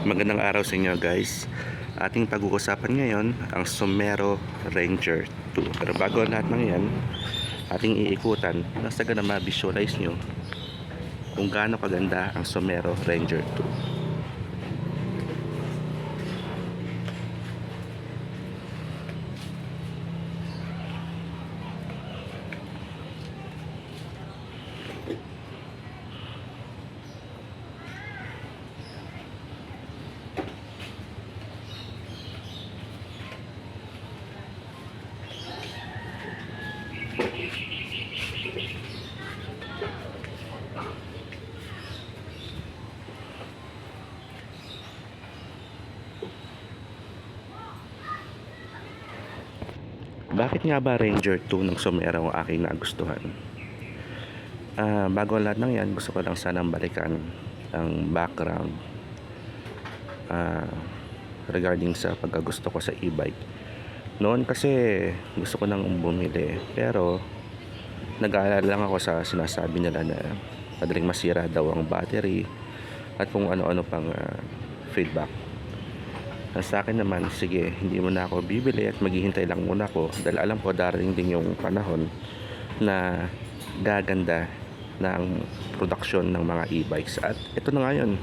Magandang araw sa inyo guys. Ating pag-uusapan ngayon ang Somero Ranger 2. Pero bago ang lahat ng yan, ating iikutan na sa ganun ma-visualize nyo kung gaano kaganda ang Somero Ranger 2. Bakit nga ba Ranger 2 ng Somero ang aking nagustuhan? Bago ang lahat ng yan, gusto ko lang sanang balikan ang background regarding sa pagkagusto ko sa e-bike. Noon kasi gusto ko nang bumili, pero nag-aalala lang ako sa sinasabi nila na madaling masira daw ang battery at kung ano-ano pang feedback. Sa akin naman, sige, hindi muna ako bibili at maghihintay lang muna ako dahil alam ko darating din yung panahon na gaganda na ang production ng mga e-bikes. At ito na ngayon,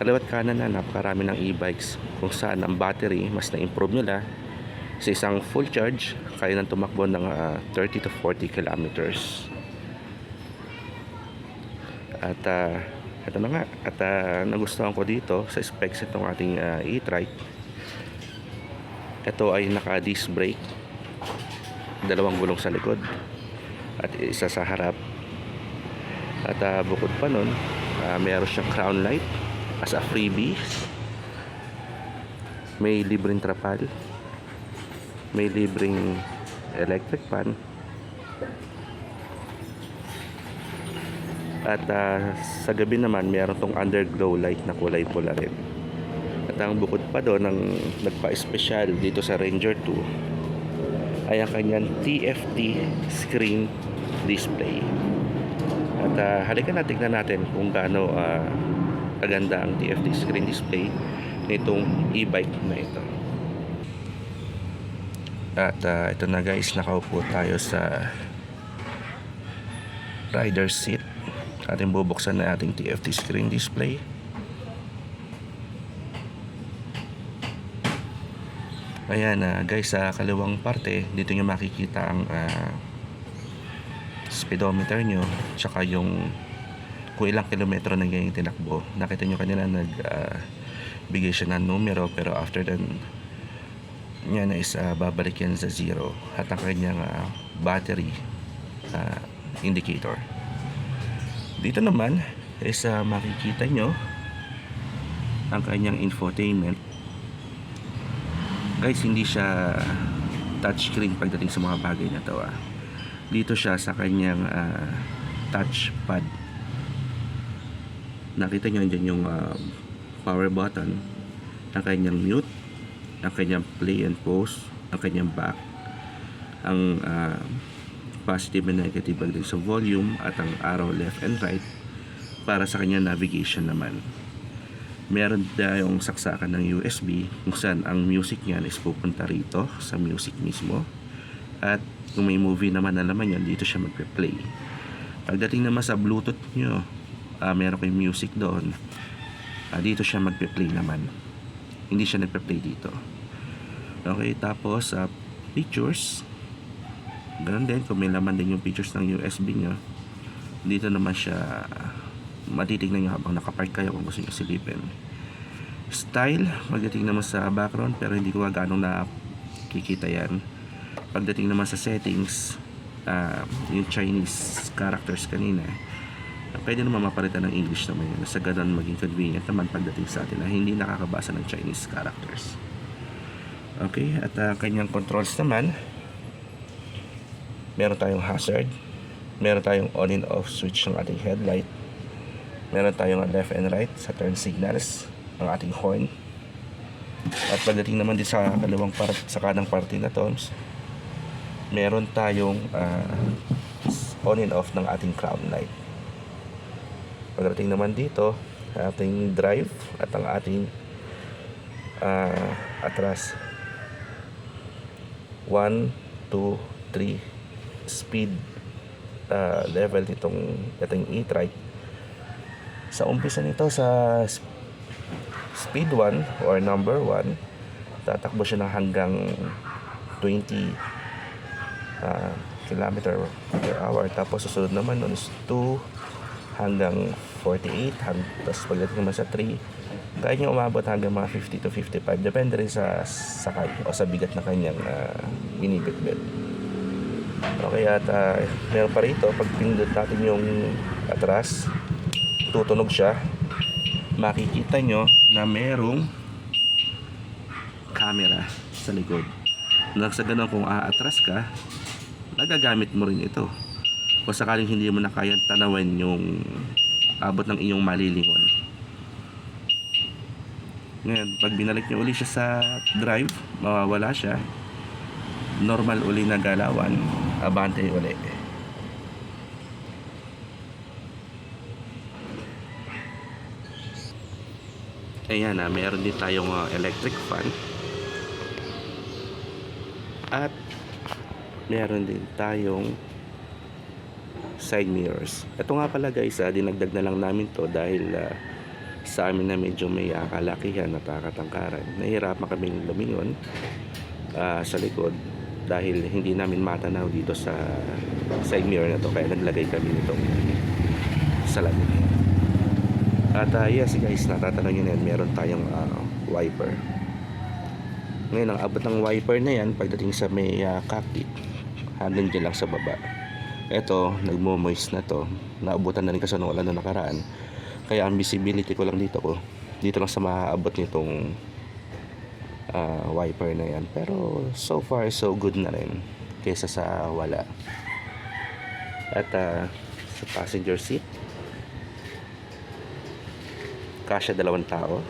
kaliwat kanan na napakarami ng e-bikes kung saan ang battery mas na-improve nila. Sa isang full charge, kaya nang tumakbo ng 30 to 40 kilometers. At ito na nga, at nagustuhan ko dito sa specs itong ating e-trike. Ito ay naka-disc brake, dalawang gulong sa likod at isa sa harap. At bukod pa nun, mayroon siyang crown light as a freebie. May libreng trapal, may libreng electric fan. At sa gabi naman mayroon tong underglow light na kulay pula rin. At ang bukod pa doon, ang nagpa-espesyal dito sa Ranger 2 ay ang kanyang TFT screen display. At halika na, tignan natin kung gaano kaganda ang TFT screen display nitong e-bike na ito. At ito na guys, nakaupo tayo sa rider's seat. Ating bubuksan na ating TFT screen display. Ayan guys, sa kaliwang parte dito nyo makikita ang speedometer nyo, tsaka yung kung ilang kilometro na yung tinakbo. Nakita nyo kanina bigay siya ng numero, pero after then yan is babalik yan sa 0 at ang kanyang battery indicator. Dito naman is makikita nyo ang kanyang infotainment. Guys, hindi siya touchscreen pagdating sa mga bagay na to. Dito siya sa kanyang touchpad. Nakita nyo dyan yung power button, ang kanyang mute, ang kanyang play and pause, ang kanyang back, ang positive and negative pagdating sa volume, at ang arrow left and right para sa kanyang navigation naman. Meron tayong saksakan ng USB kung saan ang music niyan is pupunta rito sa music mismo, at kung may movie naman na naman yan, dito siya magpe-play. Pagdating naman sa Bluetooth nyo, meron kayong music doon, dito siya magpe-play naman, hindi siya nagpe-play dito. Okay, tapos pictures, ganun din, kung may laman din yung pictures ng USB nyo, dito naman siya matitignan nyo habang nakapark kayo kung gusto nyo silipin. Style, pagdating naman sa background, pero hindi ko gaano nakikita yan. Pagdating naman sa settings, yung Chinese characters kanina, pwede naman mapalitan ng English naman yun, sa ganun maging convenient naman pagdating sa atin na hindi nakakabasa ng Chinese characters. Okay, at kanyang controls naman, meron tayong hazard, meron tayong on and off switch ng ating headlight, meron tayong left and right sa turn signals, ang ating horn, at pagdating naman din sa kaliwang sa kanang parte na to, meron tayong on and off ng ating crown light. Pagdating naman dito, ating drive at ang ating atras. 1, 2, 3 speed level nitong ating e-trike. Sa umpisa nito sa speed 1 or number 1, tatakbo siya ng hanggang 20 kilometer per hour. Tapos susunod naman nun is 2 hanggang 48. Tapos pagdating naman sa 3, kaya niya umabot hanggang mga 50 to 55. Depende rin sa sakay o sa bigat na kanyang binibitbit. Okay, at meron pa rito, pag pindot natin yung atras, tutunog siya. Makikita nyo na merong camera sa likod. Nang sa ganun, kung aatras ka, nagagamit mo rin ito. Kung sakaling hindi mo na kayang tanawin yung abot ng iyong malilingon. Ngayon, pag binalik nyo uli siya sa drive, mawawala siya. Normal uli na galawan, abante uli. Ayan na, meron din tayong electric fan. At meron din tayong side mirrors. Ito nga pala guys, dinagdag na lang namin to dahil sa amin na medyo may kalakihan at katangkaran. Nahihirapan kaming lumingon sa likod dahil hindi namin matanaw dito sa side mirror na to, kaya naglagay kami nitong salamin. At yes guys, natatanong nyo na yan, meron tayong wiper. Ngayon, ang abot ng wiper na yan pagdating sa may cockpit, hanggang dyan lang sa baba. Ito, nagmo-moist na to. Naabutan na rin kasi nung ulan na nakaraan. Kaya ang visibility ko lang dito lang sa maaabot nitong wiper na yan. Pero so far so good na rin kaysa sa wala. At sa passenger seat, kasya 2 tao.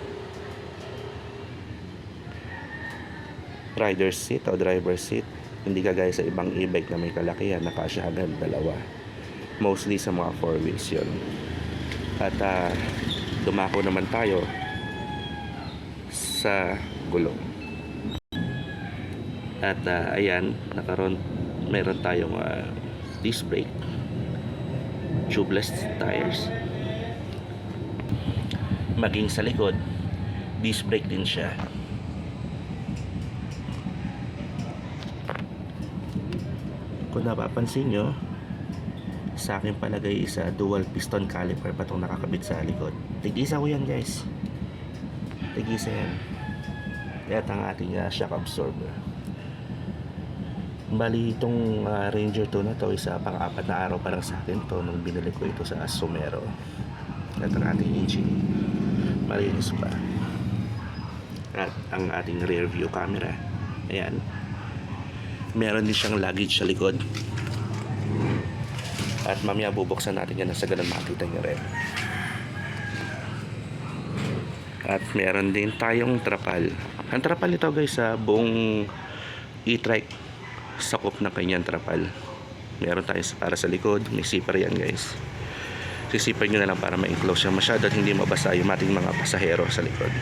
Rider seat o driver seat, hindi kagaya sa ibang e-bike na may kalakihan na kasya hanggang 2. Mostly sa mga 4 wheels yun. At dumako naman tayo sa gulong. At ayan, meron tayong disc brake, tubeless tires. Maging sa likod, disc brake din siya. Kung napapansin nyo, sa akin palagay isa dual piston caliper pa itong nakakabit sa likod. Tig-isa ko yan guys, tig-isa yan. At ang ating shock absorber. Bali itong Ranger 2 na to, isa pang-4 na araw pa lang sa akin to nung binili ko ito sa Sumero. At ang ating engine malinis pa. At ang ating rear view camera, ayan, meron din siyang luggage sa likod. At mamaya bubuksan natin yan sa ganun makita nyo rin. At meron din tayong trapal. Ang trapal nito guys, sa buong e-trike, sakop na kanyang trapal. Meron tayo para sa likod, may zipper yan guys. Sisipin nyo na lang para ma-enclose siya masyado at hindi mabasa yung ating mga pasahero sa likod.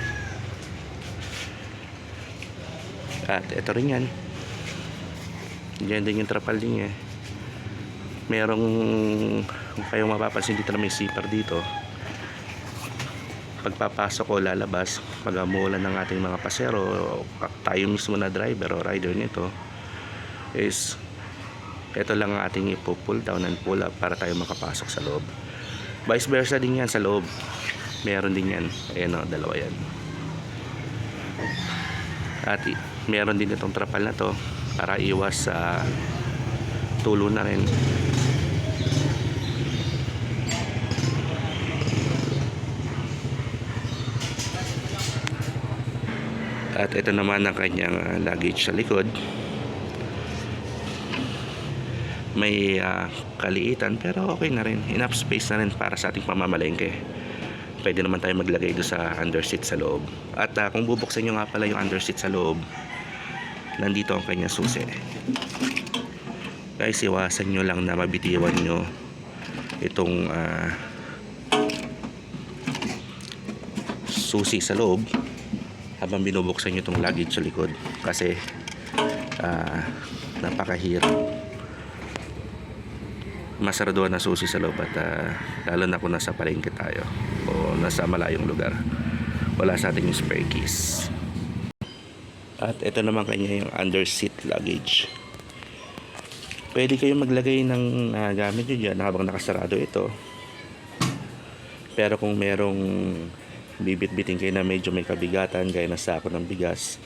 At ito rin yan. Diyan din yung trapal din eh. Merong, kung kayong mapapansin dito na may zipper dito. Pagpapasok o lalabas, pag umuulan ng ating mga pasahero, tayo mismo na driver o rider nito, is ito lang ang ating ipo-pull down and pull up para tayo makapasok sa loob. Vice versa din yan sa loob, meron din yan. Ayan o, 2 yan. At meron din itong trapal na to para iwas sa tulo na rin. At ito naman ang kanyang luggage sa likod. May kaliitan pero okay na rin, enough space na rin para sa ating pamamalengke. Pwede naman tayo maglagay doon sa underseat sa loob. At kung bubuksan nyo nga pala yung underseat sa loob, nandito ang kanyang susi. Guys, iwasan nyo lang na mabitiwan nyo itong susi sa loob habang binubuksan nyo itong luggage sa likod, kasi napakahirap masaraduhan na susi sa loob, at lalo na kung nasa palengke tayo o nasa malayong lugar, wala sa ating yung spare keys. At ito naman kanya yung under seat luggage. Pwede kayong maglagay ng gamit nyo dyan habang nakasarado ito, pero kung merong bibit-biting kayo na medyo may kabigatan gaya ng sako ng bigas,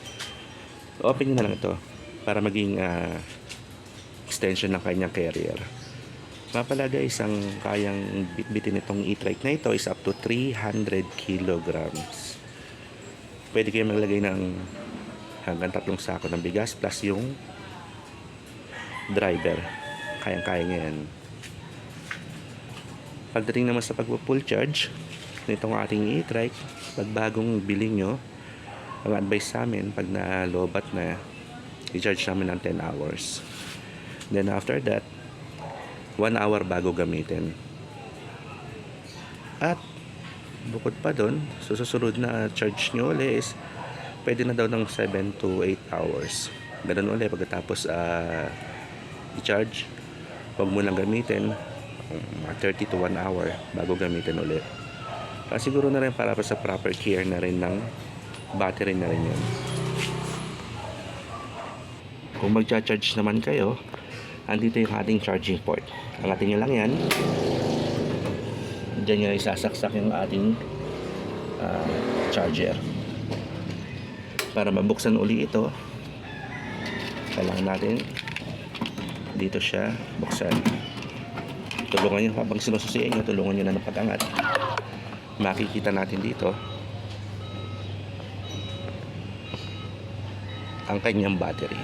open nyo na lang ito para maging extension ng kanyang carrier. Nga pala guys, ang kayang bitbitin itong e-trike na ito is up to 300 kilograms. Pwede kayo maglagay ng hanggang 3 sako ng bigas plus yung driver. Kayang-kaya niya yan. Pagdating naman sa pagpo-full charge nitong ating e-trike, pag bagong biling nyo, ang advice sa amin, pag na-lobat na, i-charge namin ng 10 hours. Then after that, 1 hour bago gamitin. At bukod pa doon, susunod na charge nyo ulit is pwede na daw ng 7 to 8 hours. Ganun ulit pagkatapos i-charge. Huwag mo lang gamitin 30 to 1 hour bago gamitin ulit. Siguro na rin para sa proper care na rin ng battery na rin yun. Kung magcha-charge naman kayo, andito yung ating charging port. Angatin nyo lang yan. Diyan nyo isasaksak yung ating charger. Para mabuksan uli ito, kailangan natin dito siya buksan. Tulungan nyo habang sinususiin nyo, tulungan nyo na ng pag-angat. Makikita natin dito ang kanyang battery.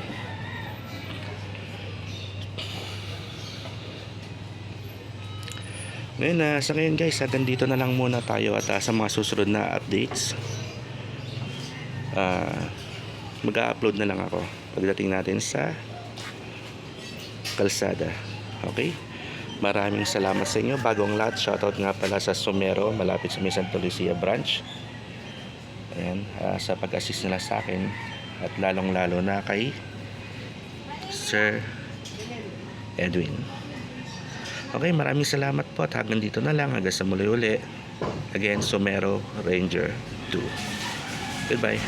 Ngayon, sa ngayon guys, hanggang dito na lang muna tayo, at sa mga susunod na updates, mag-upload na lang ako pagdating natin sa kalsada. Okay? Maraming salamat sa inyo. Bago ang lahat, shoutout nga pala sa Somero, malapit sa Santa Lucia branch. Ayan, sa pag-assist nila sa akin, at lalong lalo na kay Sir Edwin. Okay, maraming salamat po, at hanggang dito na lang, hanggang sa muli uli. Again, Somero Ranger 2. Goodbye.